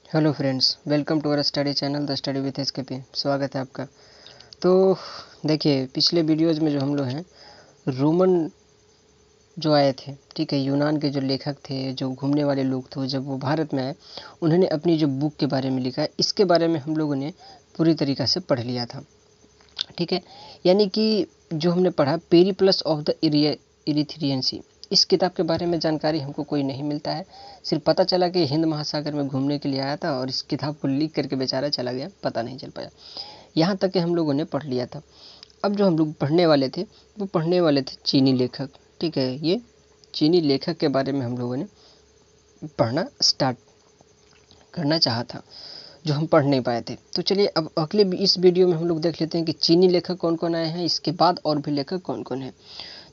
Hello friends, welcome to our study channel the study with SKP. स्वागत है आपका। तो देखिए, पिछले वीडियोज़ में जो हम लोग हैं, रोमन जो आए थे, ठीक है, यूनान के जो लेखक थे, जो घूमने वाले लोग थे, जब वो भारत में आए, उन्होंने अपनी जो बुक के बारे में लिखा है, इसके बारे में हम लोगों ने पूरी तरीक़ा से पढ़ लिया था। ठीक है, यानी कि जो हमने पढ़ा पेरिप्लस ऑफ द इरीथ्रियन सी, इस किताब के बारे में जानकारी हमको कोई नहीं मिलता है। सिर्फ पता चला कि हिंद महासागर में घूमने के लिए आया था और इस किताब को लीक करके बेचारा चला गया, पता नहीं चल पाया। यहाँ तक कि हम लोगों ने पढ़ लिया था। अब जो हम लोग पढ़ने वाले थे, वो पढ़ने वाले थे चीनी लेखक। ठीक है, ये चीनी लेखक के बारे में हम लोगों ने पढ़ना स्टार्ट करना चाहा था, जो हम पढ़ नहीं पाए थे। तो चलिए, अब अगले इस वीडियो में हम लोग देख लेते हैं कि चीनी लेखक कौन कौन आए हैं, इसके बाद और भी लेखक कौन कौन हैं।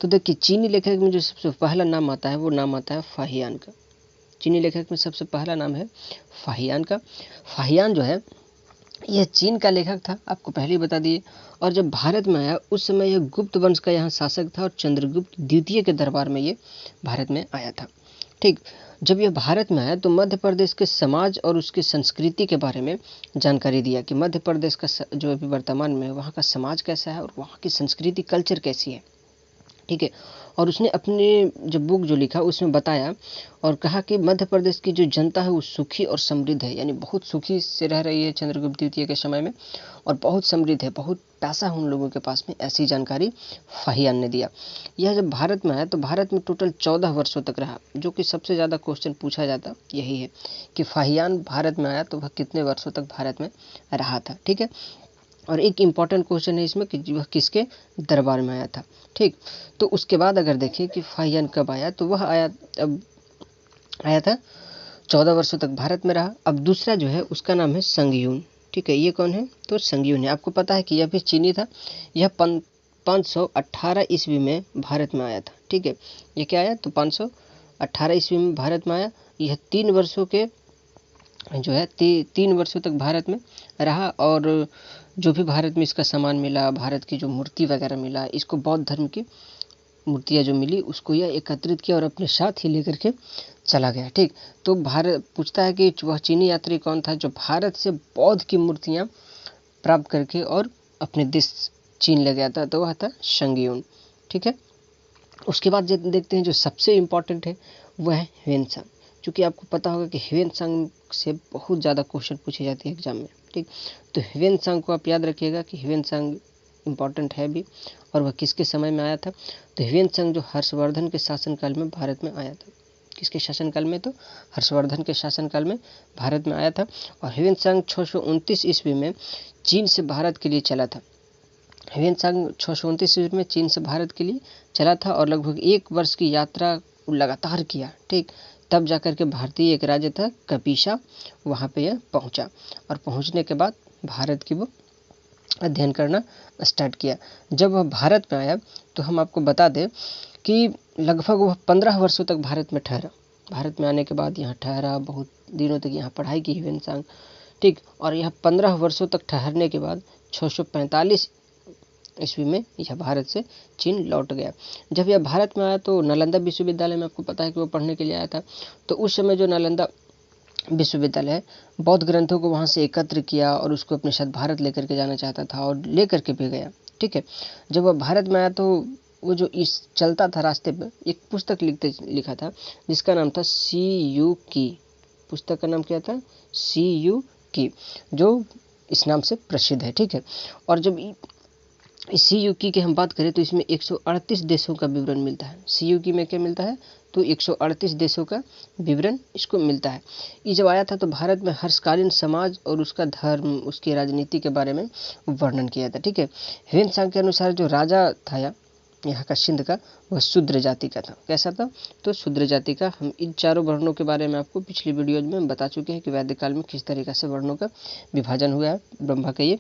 तो देखिए, चीनी लेखक में जो सबसे पहला नाम आता है, वो नाम आता है फाहियान का। चीनी लेखक में सबसे पहला नाम है फाहियान का। फाहियान जो है, यह चीन का लेखक था, आपको पहले ही बता दिए। और जब भारत में आया, उस समय यह गुप्त वंश का यहाँ शासक था और चंद्रगुप्त द्वितीय के दरबार में ये भारत में आया था। ठीक, जब यह भारत में आया तो मध्य प्रदेश के समाज और उसकी संस्कृति के बारे में जानकारी दिया कि मध्य प्रदेश का जो अभी वर्तमान में वहाँ का समाज कैसा है और वहाँ की संस्कृति कल्चर कैसी है। ठीक है, और उसने अपने जो बुक जो लिखा उसमें बताया और कहा कि मध्य प्रदेश की जो जनता है वो सुखी और समृद्ध है, यानी बहुत सुखी से रह रही है चंद्रगुप्त द्वितीय के समय में, और बहुत समृद्ध है, बहुत पैसा है उन लोगों के पास में, ऐसी जानकारी फाहियान ने दिया। यह जब भारत में आया तो भारत में टोटल 14 वर्षों तक रहा, जो कि सबसे ज़्यादा क्वेश्चन पूछा जाता यही है कि फाहियान भारत में आया तो वह कितने वर्षों तक भारत में रहा था। ठीक है, और एक इम्पॉर्टेंट क्वेश्चन है इसमें कि वह किसके दरबार में आया था। ठीक, तो उसके बाद अगर देखें कि फाहियान कब आया, तो वह आया था 14 वर्षों तक भारत में रहा। अब दूसरा जो है उसका नाम है संगयून। ठीक है, ये कौन है? तो संगयून है। आपको पता है कि यह भी चीनी था। यह 518 ईस्वी में भारत में आया था। ठीक है, ये क्या आया? तो 518 ईस्वी में भारत में आया। यह 3 वर्षों के जो है 3 वर्षों तक भारत में रहा, और जो भी भारत में इसका सामान मिला, भारत की जो मूर्ति वगैरह मिला, इसको बौद्ध धर्म की मूर्तियाँ जो मिली, उसको यह एकत्रित किया और अपने साथ ही लेकर के चला गया। ठीक, तो भारत पूछता है कि वह चीनी यात्री कौन था जो भारत से बौद्ध की मूर्तियाँ प्राप्त करके और अपने देश चीन ले गया था, तो वह था संगयून। ठीक है, उसके बाद देखते हैं जो सबसे इम्पॉर्टेंट है, वह है ह्वेनसांग। क्योंकि आपको पता होगा कि ह्वेनसांग से बहुत ज़्यादा क्वेश्चन पूछे जाते हैं एग्जाम में। ठीक, तो ह्वेनसांग को आप याद रखिएगा कि ह्वेनसांग इम्पॉर्टेंट है भी, और वह किसके समय में आया था? तो ह्वेनसांग जो हर्षवर्धन के शासनकाल में भारत में आया था। किसके शासनकाल में? तो हर्षवर्धन के शासनकाल में भारत में आया था। और ह्वेनसांग 629 ईस्वी में चीन से भारत के लिए चला था। ह्वेनसांग 629 ईस्वी में चीन से भारत के लिए चला था और लगभग 1 वर्ष की यात्रा लगातार किया। ठीक, तब जाकर के भारतीय एक राज्य था कपीशा, वहाँ पे यह पहुँचा, और पहुँचने के बाद भारत की वो अध्ययन करना स्टार्ट किया। जब वह भारत में आया तो हम आपको बता दें कि लगभग वह 15 वर्षों तक भारत में ठहरा। भारत में आने के बाद यहाँ ठहरा, बहुत दिनों तक यहाँ पढ़ाई की ह्वेनसांग। ठीक, और यह 15 वर्षों तक ठहरने के बाद 645 ईस्वी में यह भारत से चीन लौट गया। जब यह भारत में आया तो नालंदा विश्वविद्यालय में, आपको पता है कि वो पढ़ने के लिए आया था, तो उस समय जो नालंदा विश्वविद्यालय है, बौद्ध ग्रंथों को वहाँ से एकत्र किया और उसको अपने साथ भारत लेकर के जाना चाहता था, और लेकर के भी गया। ठीक है, जब वह भारत में आया तो वो जो इस चलता था रास्ते पर, एक पुस्तक लिखा था जिसका नाम था सी यू की। पुस्तक का नाम क्या था? सी यू की, जो इस नाम से प्रसिद्ध है। ठीक है, और जब इस सीयूकी की हम बात करें तो इसमें 138 देशों का विवरण मिलता है। सीयूकी में क्या मिलता है? तो 138 देशों का विवरण इसको मिलता है। ये जब आया था तो भारत में हर्षकालीन समाज और उसका धर्म, उसकी राजनीति के बारे में वर्णन किया था। ठीक है, ह्वेनसांग के अनुसार जो राजा था यहाँ का सिंध का, वह शूद्र जाति का था। कैसा था? तो शूद्र जाति का। हम इन चारों वर्णों के बारे में आपको पिछली वीडियोज में बता चुके हैं कि वैदिक काल में किस तरीके से वर्णों का विभाजन हुआ है, ब्रह्मा के ये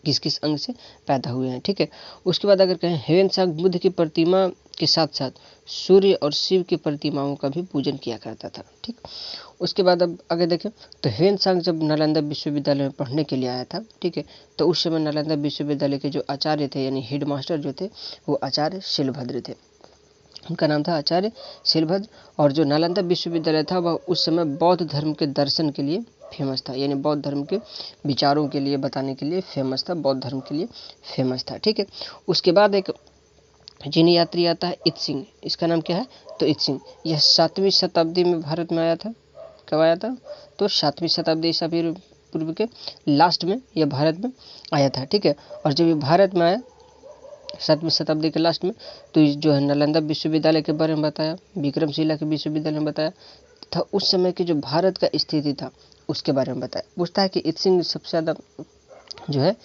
किस किस अंग से पैदा हुए हैं। ठीक है, उसके बाद अगर कहें, ह्वेनसांग बुद्ध की प्रतिमा के साथ साथ सूर्य और शिव की प्रतिमाओं का भी पूजन किया करता था। ठीक, उसके बाद अब आगे देखें तो ह्वेनसांग जब नालंदा विश्वविद्यालय में पढ़ने के लिए आया था, ठीक है, तो उस समय नालंदा विश्वविद्यालय के जो आचार्य थे, यानी हेड मास्टर जो थे, वो आचार्य शिलभद्र थे। उनका नाम था आचार्य शीलभद्र। और जो नालंदा विश्वविद्यालय था वह उस समय बौद्ध धर्म के दर्शन के लिए फेमस था, यानी बौद्ध धर्म के विचारों के लिए बताने के लिए फेमस था, बौद्ध धर्म के लिए फेमस था। ठीक है, उसके बाद एक चीनी यात्री आता है इत्सिंग। इसका नाम क्या है? तो इत्सिंग। यह 7वीं शताब्दी में भारत में आया था। कब आया था? तो 7वीं शताब्दी ईसा पूर्व के लास्ट में यह भारत में आया था। ठीक है, और जब ये भारत में आया 7वीं शताब्दी के लास्ट में, तो जो है नालंदा विश्वविद्यालय के बारे में बताया, विक्रमशिला के विश्वविद्यालय में बताया था, उस समय की जो भारत का स्थिति था उसके बारे में बताया। पूछता है कि इत्सिंग सबसे ज़्यादा जो है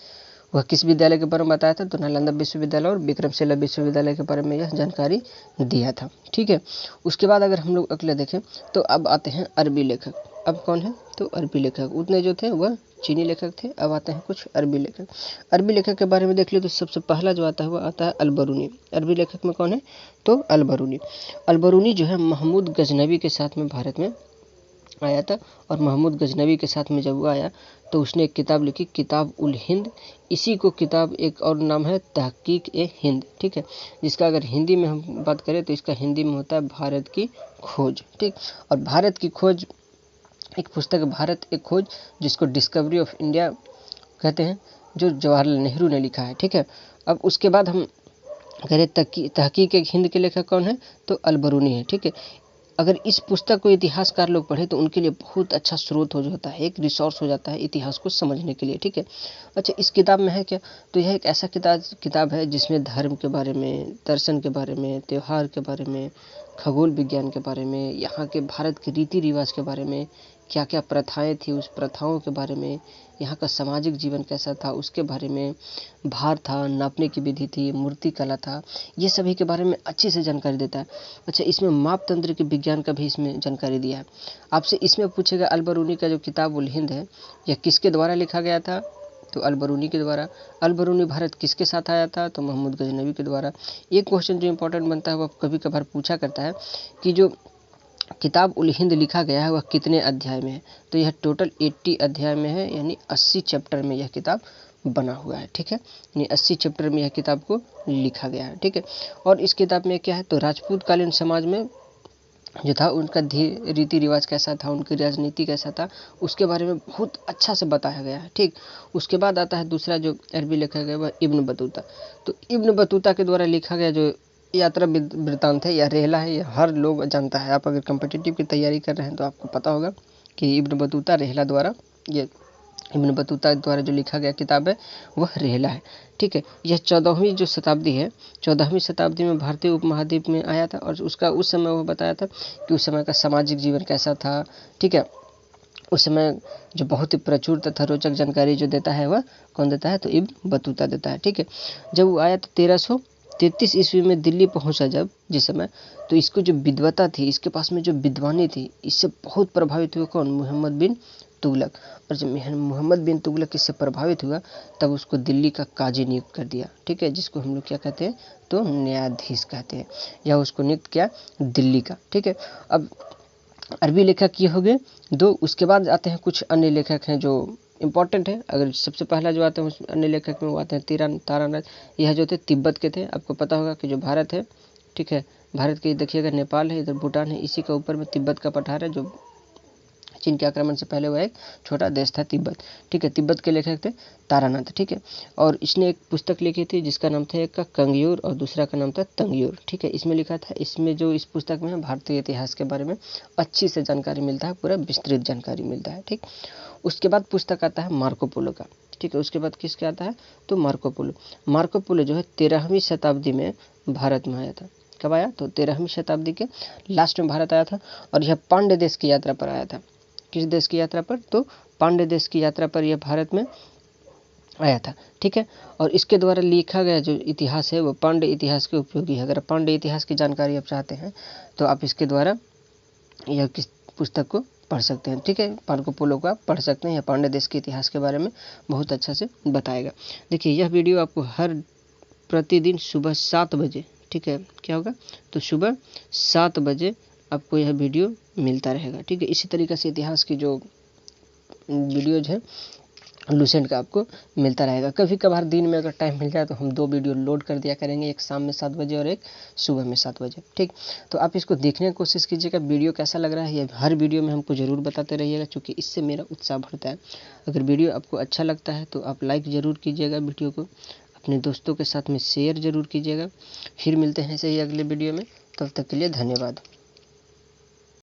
वह किस विद्यालय के बारे में बताया था? तो नालंदा विश्वविद्यालय और विक्रमशिला विश्वविद्यालय के बारे में यह जानकारी दिया था। ठीक है, उसके बाद अगर हम लोग अगले देखें तो अब आते हैं अरबी लेखक। अब कौन है? तो अरबी लेखक। उतने जो थे वह चीनी लेखक थे, अब आते हैं कुछ अरबी लेखक। अरबी लेखक के बारे में देख लो तो सबसे पहला जो आता है वह आता है अलबरूनी। अरबी लेखक में कौन है? तो अलबरूनी। अलबरूनी जो है महमूद गजनवी के साथ में भारत में आया था, और महमूद गजनवी के साथ में जब वो आया तो उसने एक किताब लिखी, किताब उल हिंद। इसी को किताब एक और नाम है तहकीक ए हिंद। ठीक है, जिसका अगर हिंदी में हम बात करें तो इसका हिंदी में होता है भारत की खोज। ठीक, और भारत की खोज एक पुस्तक है, भारत एक खोज, जिसको डिस्कवरी ऑफ इंडिया कहते हैं, जो जवाहरलाल नेहरू ने लिखा है। ठीक है, अब उसके बाद हम करें तहकीक एक हिंद के लेखक कौन है? तो अलबरूनी है। ठीक है, अगर इस पुस्तक को इतिहासकार लोग पढ़े तो उनके लिए बहुत अच्छा स्रोत हो जाता है, एक रिसोर्स हो जाता है इतिहास को समझने के लिए। ठीक है, अच्छा इस किताब में है क्या? तो यह एक ऐसा किताब है जिसमें धर्म के बारे में, दर्शन के बारे में, त्यौहार के बारे में, खगोल विज्ञान के बारे में, यहाँ के भारत के रीति रिवाज के बारे में, क्या क्या प्रथाएं थी उस प्रथाओं के बारे में, यहाँ का सामाजिक जीवन कैसा था उसके बारे में, भार था, नापने की विधि थी, मूर्ति कला था, ये सभी के बारे में अच्छे से जानकारी देता है। अच्छा, इसमें मापतंत्र के विज्ञान का भी इसमें जानकारी दिया है। आपसे इसमें पूछेगा अलबरूनी का जो किताब उल हिंद है यह किसके द्वारा लिखा गया था? तो अलबरूनी के द्वारा। अलबरूनी भारत किसके साथ आया था? तो महमूद गजनवी के द्वारा। एक क्वेश्चन जो इंपॉर्टेंट बनता है वह कभी कभार पूछा करता है कि जो किताब उल हिंद लिखा गया है वह कितने अध्याय में है? तो यह टोटल 80 अध्याय में है, यानी 80 चैप्टर में यह किताब बना हुआ है। ठीक है, यानी 80 चैप्टर में यह किताब को लिखा गया है। ठीक है, और इस किताब में क्या है? तो राजपूत कालीन समाज में जो था उनका रीति रिवाज कैसा था, उनकी राजनीति कैसा था, उसके बारे में बहुत अच्छा से बताया गया है। ठीक, उसके बाद आता है दूसरा जो अरबी लेखक है वह इब्न बतूता। तो इब्न बतूता के द्वारा लिखा गया जो यात्रा वृत्तांत है या रेहला है, यह हर लोग जानता है। आप अगर कम्पिटिटिव की तैयारी कर रहे हैं तो आपको पता होगा कि इब्न बतूता रेहला द्वारा, ये इब्न बतूता द्वारा जो लिखा गया किताब है वह रेहला है। ठीक है, यह 14वीं जो शताब्दी है, 14वीं शताब्दी में भारतीय उपमहाद्वीप में आया था, और उसका उस समय वह बताया था कि उस समय का सामाजिक जीवन कैसा था। ठीक है, उस समय जो बहुत ही प्रचुर तथा रोचक जानकारी जो देता है वह कौन देता है? तो इब्न बतूता देता है। ठीक है, जब वो आया तो 1333 ईस्वी में दिल्ली पहुंचा जब जिस समय, तो इसको जो विद्वता थी, इसके पास में जो विद्वानी थी, इससे बहुत प्रभावित हुए कौन? मोहम्मद बिन तुगलक। और जब मोहम्मद बिन तुगलक इससे प्रभावित हुआ तब उसको दिल्ली का काजी नियुक्त कर दिया। ठीक है, जिसको हम लोग क्या कहते हैं? तो न्यायाधीश कहते हैं, या उसको नियुक्त किया दिल्ली का। ठीक है, अब अरबी लेखक ये हो गए दो। उसके बाद आते हैं कुछ अन्य लेखक हैं जो इम्पोर्टेंट है। अगर सबसे पहला जो आते हैं उस अन्य लेखक में वो आते हैं तारानाथ। यह जो थे तिब्बत के थे। आपको पता होगा कि जो भारत है, ठीक है, भारत के देखिएगा नेपाल है, इधर भूटान है, इसी का ऊपर में तिब्बत का पठार है, जो चीन के आक्रमण से पहले वह एक छोटा देश था तिब्बत। ठीक है, तिब्बत के लेखक थे तारानाथ। ठीक है, और इसने एक पुस्तक लिखी थी जिसका नाम था, एक का कंगयूर और दूसरा का नाम था तंगयूर। ठीक है, इसमें लिखा था, इसमें जो इस पुस्तक में है भारतीय इतिहास के बारे में अच्छी से जानकारी मिलता है, पूरा विस्तृत जानकारी मिलता है। ठीक, उसके बाद पुस्तक आता है मार्को पोलो का। ठीक है, उसके बाद किसके आता है? तो मार्को पोलो। मार्को पोलो जो है 13वीं शताब्दी में भारत में आया था। कब आया? तो 13वीं शताब्दी के लास्ट में भारत आया था, और यह पांड्य देश की यात्रा पर आया था। किस देश की यात्रा पर? तो पांड्य देश की यात्रा पर यह भारत में आया था। ठीक है, और इसके द्वारा लिखा गया जो इतिहास है वो पांड्य इतिहास के उपयोगी है। अगर पांड्य इतिहास की जानकारी आप चाहते हैं तो आप इसके द्वारा यह किस पुस्तक को पढ़ सकते हैं। ठीक है, मार्को पोलो को आप पढ़ सकते हैं, यह पांड्य देश के इतिहास के बारे में बहुत अच्छा से बताएगा। देखिए, यह वीडियो आपको हर प्रतिदिन सुबह 7 बजे, ठीक है, क्या होगा? तो सुबह 7 बजे आपको यह वीडियो मिलता रहेगा। ठीक है, इसी तरीके से इतिहास की जो वीडियोज हैं लूसेंट का आपको मिलता रहेगा। कभी कभार दिन में अगर टाइम मिल जाए तो हम 2 वीडियो लोड कर दिया करेंगे, एक शाम में 7 बजे और एक सुबह में 7 बजे। ठीक, तो आप इसको देखने की कोशिश कीजिएगा। वीडियो कैसा लग रहा है ये हर वीडियो में हमको ज़रूर बताते रहिएगा, क्योंकि इससे मेरा उत्साह बढ़ता है। अगर वीडियो आपको अच्छा लगता है तो आप लाइक ज़रूर कीजिएगा, वीडियो को अपने दोस्तों के साथ में शेयर ज़रूर कीजिएगा। फिर मिलते हैं ऐसे ही अगले वीडियो में, तब तक के लिए धन्यवाद।